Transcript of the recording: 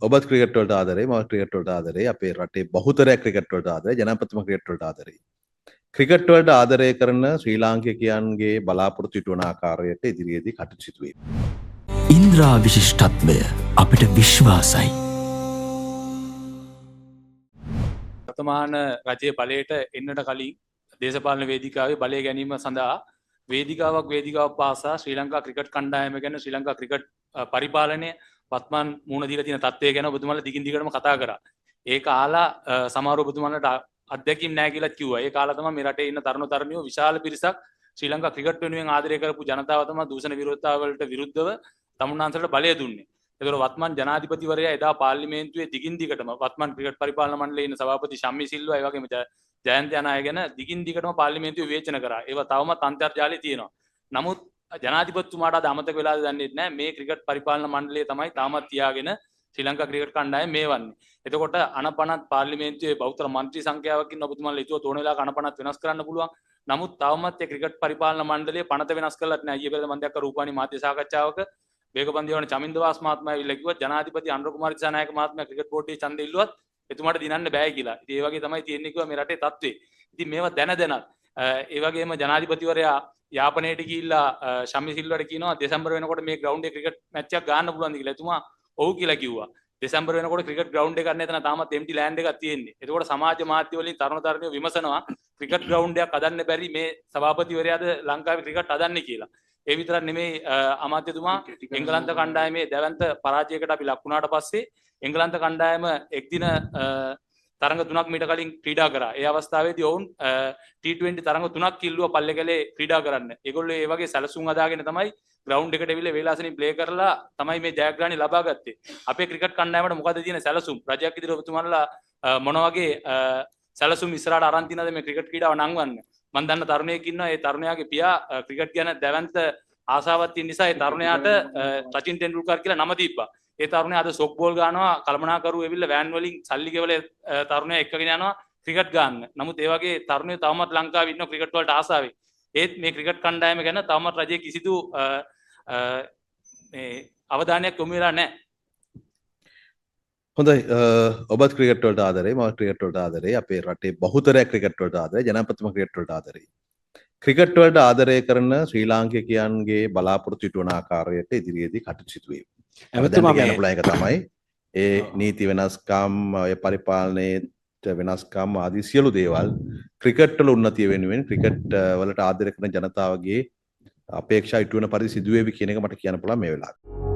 ඔබත් ක්‍රිකට් වලට ආදරේ, මම ක්‍රිකට් වලට ආදරේ, අපේ රටේ බහුතරයක් ක්‍රිකට් වලට ආදරේ, ජනපතිම ක්‍රිකට් වලට ආදරේ. ක්‍රිකට් වලට ආදරය කරන ශ්‍රී ලාංකිකයන්ගේ බලාපොරොත්තු ඉටු වන ආකාරයට ඉදිරියේදී කටයුතු සිදුවේ. ඉන්ද්‍රා විශිෂ්ටත්වය අපිට විශ්වාසයි. වර්තමාන රජයේ බලයට එන්නට කලින් දේශපාලන වේදිකාවේ බලය ගැනීම සඳහා වේදිකාවක් පාසා ශ්‍රී ලංකා ක්‍රිකට් කණ්ඩායම ගැන ශ්‍රී ලංකා ක්‍රිකට් පරිපාලනය වත්මන් මුණ දීලා තියෙන තත්ත්වය ගැන ඔබතුමාලා දිගින් දිගටම කතා කරා. ඒක ආලා සමහර ඔබතුමාලට අත්දැකීම් නැහැ කියලා කිව්වා. ඒ කාලා තමයි මේ රටේ ඉන්න තරුණ තරුණියෝ විශාල පිරිසක් ශ්‍රී ලංකා ක්‍රිකට් වෙනුවෙන් ආදරය කරපු ජනතාව තමයි දූෂණ විරෝධතාවලට විරුද්ධව තමුන්නාන්සලට බලය දුන්නේ. ඒතර වත්මන් ජනාධිපතිවරයා එදා පාර්ලිමේන්තුවේ දිගින් දිගටම වත්මන් ක්‍රිකට් පරිපාලන මණ්ඩලයේ ඉන්න සභාපති ශම්මි සිල්වා ඒ වගේම ජයන්ත යනාය ගැන දිගින් දිගටම පාර්ලිමේන්තුවේ විවේචන කරා. ඒවා තවමත් අන්තර්ජාලයේ තියෙනවා. නමුත් ජනාධිපතිතුමාට අද අමතක වෙලාද දන්නේ නැහැ මේ ක්‍රිකට් පරිපාලන මණ්ඩලය තමයි තාමත් තියාගෙන ශ්‍රී ලංකා ක්‍රිකට් කණ්ඩායම මේවන්නේ. එතකොට අනපනත් පාර්ලිමේන්තුවේ බෞද්ධ මන්ත්‍රී සංඛ්‍යාවක් ඉන්න ඔබතුමාලා හිතුවා තෝරන වෙලාවක අනපනත් වෙනස් කරන්න පුළුවන්. නමුත් තවමත් ඒ ක්‍රිකට් පරිපාලන මණ්ඩලය පනත වෙනස් කරලත් නැහැ. ඊයේ පෙරේද මම දැක්ක රූපවාහිනී මාධ්‍ය සාකච්ඡාවක වේගපන්දිවන චමින්දවාස් මහත්මයා ඇවිල්ලා කිව්වා ජනාධිපති අනුර කුමාර දිසානායක මහත්මයා ක්‍රිකට් බෝඩ්ඩේ ඡන්දය ඉල්ලුවත් එතුමාට දිනන්න බෑ කියලා. ඉතින් ඒ වගේ තමයි තියෙන්නේ කිව්වා මේ රටේ තත්ත්වය. ඉතින් මේවා දැනත් ඒ වගේම ජනාධිපතිවරයා යාපනයට ගිහිල්ලා ශම්මි සිල්වාට කියනවා දෙසැම්බර් වෙනකොට මේ ග්‍රවුන්ඩ් එකේ ක්‍රිකට් මැච් එකක් ගන්න පුළුවන්ද කියලා. එතුමා ඔව් කියලා කිව්වා. දෙසැම්බර් වෙනකොට ක්‍රිකට් ග්‍රවුන්ඩ් එකක් නැහැ. එතන තාමත් එම්ටි ලෑන්ඩ් එකක් තියෙන්නේ. එතකොට සමාජ මාධ්‍ය වලින් තරුණ තරුණියෝ විමසනවා ක්‍රිකට් ග්‍රවුන්ඩ් එකක් හදන්න බැරි මේ සභාපතිවරයාද ලංකාවේ ක්‍රිකට් හදන්නේ කියලා. ඒ විතරක් නෙමෙයි අමාත්‍යතුමා එංගලන්ත කණ්ඩායමේ දැවැන්ත පරාජයකට අපි ලක් වුණාට පස්සේ එංගලන්ත කණ්ඩායම එක්දින තරඟ 3ක් මීට කලින් ක්‍රීඩා කරා. ඒ අවස්ථාවේදී ඔවුන් T20 තරඟ 3ක් කිල්ලුවා පල්ලේකැලේ ක්‍රීඩා කරන්න. ඒගොල්ලෝ ඒ වගේ සැලසුම් හදාගෙන තමයි ග්‍රවුන්ඩ් එකට ඇවිල්ලා වේලාසනින් ප්ලේ කරලා තමයි මේ ජයග්‍රහණය ලබා ගත්තේ. අපේ ක්‍රිකට් කණ්ඩායමට මොකද තියෙන සැලසුම්? රජයක් ඉදිරියට ඔබතුමාලා මොන වගේ සැලසුම් ඉස්සරහට අරන් තියනද මේ ක්‍රිකට් ක්‍රීඩාව නංවන්න? මම දන්න තරුණයෙක් ඉන්නවා. ඒ තරුණයාගේ පියා ක්‍රිකට් ගැන දැවැන්ත ආසාවක් තියෙන නිසා ඒ තරුණයාට සචින් තෙන්ඩුල්කර් කියලා නම දීප්පා. ඒ තරුණයා අද සොක් බෝල් ගන්නවා කල්පනාකරු ඇවිල්ලා වෑන් වලින් සල්ලි ගෙවලා තරුණයා එක්කගෙන යනවා ක්‍රිකට් ගන්න. නමුත් ඒ වගේ තරුණයෝ තවමත් ලංකාවේ ඉන්න ක්‍රිකට් වලට ආසාවෙන්. ඒත් මේ ක්‍රිකට් කණ්ඩායම ගැන තවමත් රජයේ කිසිදු මේ අවධානයක් යොමු වෙලා නැහැ. හොඳයි ඔබත් ක්‍රිකට් වලට ආදරේ, මම ක්‍රිකට් වලට ආදරේ, අපේ රටේ බහුතරයක් ක්‍රිකට් වලට ආදරේ, ජනපතිම ක්‍රිකට් වලට ආදරේ. ක්‍රිකට් වලට ආදරය කරන ශ්‍රී ලාංකිකයන්ගේ බලාපොරොත්තු ඉටු වන ආකාරයට ඉදිරියේදී කටයුතු සිදුවේ. ඇමතුමා කියන්න පුළුවන් එක තමයි ඒ නීති වෙනස්කම්, ඔය පරිපාලනයේ වෙනස්කම් ආදී සියලු දේවල් ක්‍රිකට් වල උන්නතිය වෙනුවෙන් ක්‍රිකට් වලට ආදරය කරන ජනතාවගේ අපේක්ෂා ඉටු වෙන පරිදි සිදුවේවි කියන එක මට කියන්න පුළුවන් මේ වෙලාවේ.